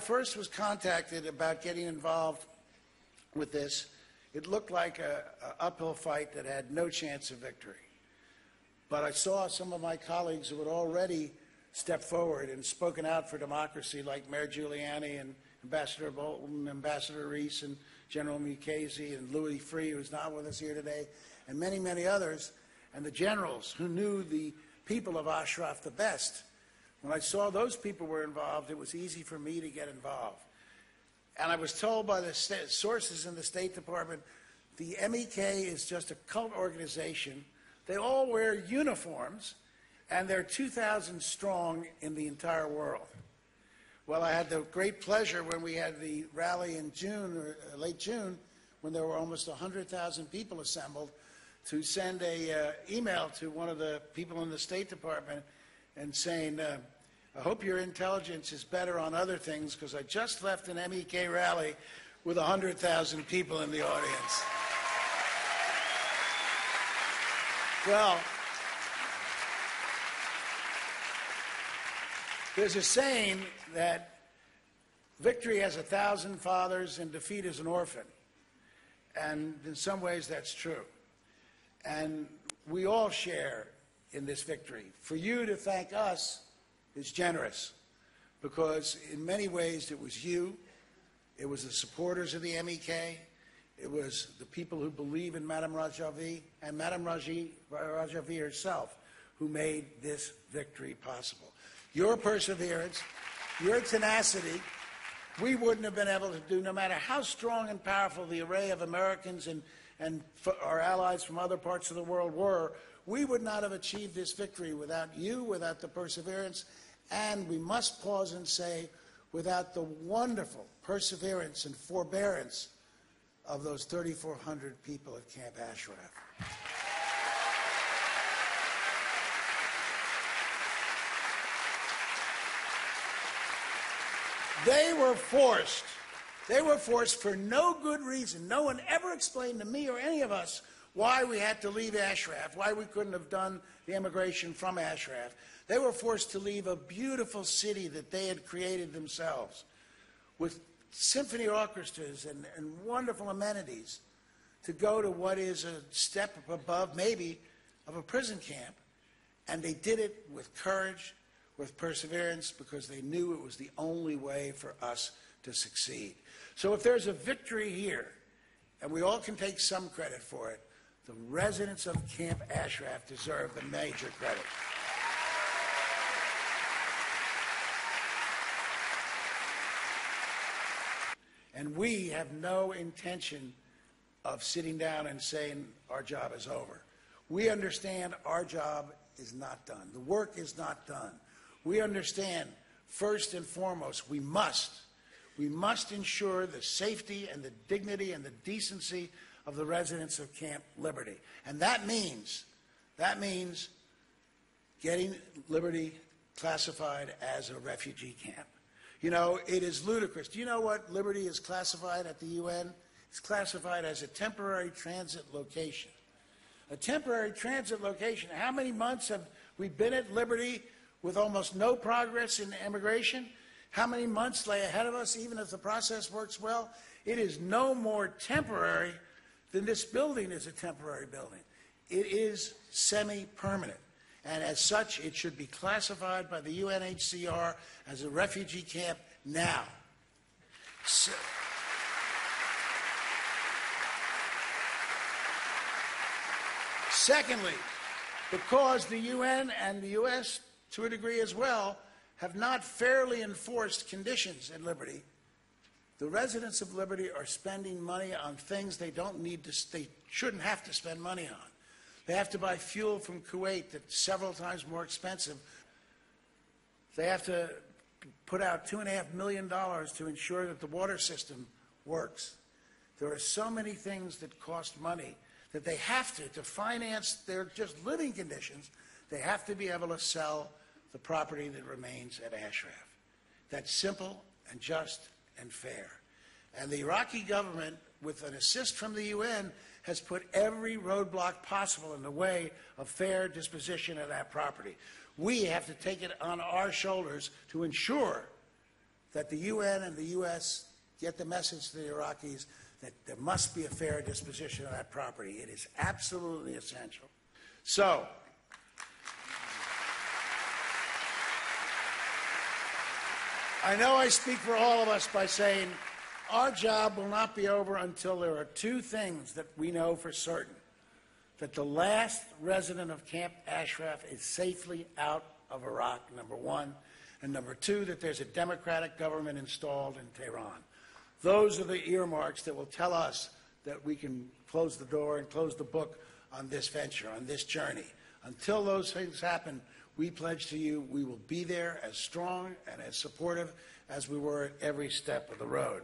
first was contacted about getting involved with this, it looked like an uphill fight that had no chance of victory. But I saw some of my colleagues who had already stepped forward and spoken out for democracy, like Mayor Giuliani and Ambassador Bolton, Ambassador Reese, and General Mukasey, and Louis Freeh, who's not with us here today, and many, many others, and the generals who knew the people of Ashraf the best. When I saw those people were involved, it was easy for me to get involved. And I was told by the sources in the State Department, the MEK is just a cult organization. They all wear uniforms, and they're 2,000 strong in the entire world. Well, I had the great pleasure when we had the rally in June, or late June, when there were almost 100,000 people assembled, to send an email to one of the people in the State Department and saying, I hope your intelligence is better on other things, because I just left an MEK rally with 100,000 people in the audience. Well, there's a saying that victory has 1,000 fathers and defeat is an orphan. And in some ways that's true. And we all share in this victory. For you to thank us is generous, because in many ways it was you, it was the supporters of the MEK, it was the people who believe in Madame Rajavi and Madame Rajavi herself who made this victory possible. Your perseverance, your tenacity, we wouldn't have been able to do, no matter how strong and powerful the array of Americans and our allies from other parts of the world were, we would not have achieved this victory without you, without the perseverance, and we must pause and say, without the wonderful perseverance and forbearance of those 3,400 people at Camp Ashraf. They were forced for no good reason. No one ever explained to me or any of us why we had to leave Ashraf, why we couldn't have done the emigration from Ashraf. They were forced to leave a beautiful city that they had created themselves, with symphony orchestras and wonderful amenities, to go to what is a step above, maybe, of a prison camp. And they did it with courage, with perseverance, because they knew it was the only way for us to succeed. So if there's a victory here, and we all can take some credit for it, the residents of Camp Ashraf deserve the major credit. And we have no intention of sitting down and saying our job is over. We understand our job is not done. The work is not done. We understand, first and foremost, we must ensure the safety and the dignity and the decency of the residents of Camp Liberty. And that means getting Liberty classified as a refugee camp. You know, it is ludicrous. Do you know what Liberty is classified at the UN? It's classified as a temporary transit location. A temporary transit location. How many months have we been at Liberty with almost no progress in immigration? How many months lay ahead of us, even if the process works well? It is no more temporary than this building is a temporary building. It is semi-permanent. And as such, it should be classified by the UNHCR as a refugee camp now. Secondly, because the UN and the U.S., to a degree as well, have not fairly enforced conditions at Liberty, the residents of Liberty are spending money on things they don't need to, they shouldn't have to spend money on. They have to buy fuel from Kuwait that's several times more expensive. They have to put out $2.5 million to ensure that the water system works. There are so many things that cost money that they have to finance their just living conditions, they have to be able to sell the property that remains at Ashraf. That's simple and just and fair. And the Iraqi government, with an assist from the UN, has put every roadblock possible in the way of fair disposition of that property. We have to take it on our shoulders to ensure that the UN and the U.S. get the message to the Iraqis that there must be a fair disposition of that property. It is absolutely essential. So, I know I speak for all of us by saying our job will not be over until there are two things that we know for certain: that the last resident of Camp Ashraf is safely out of Iraq, number one, and number two, that there's a democratic government installed in Tehran. Those are the earmarks that will tell us that we can close the door and close the book on this venture, on this journey. Until those things happen, we pledge to you we will be there as strong and as supportive as we were at every step of the road.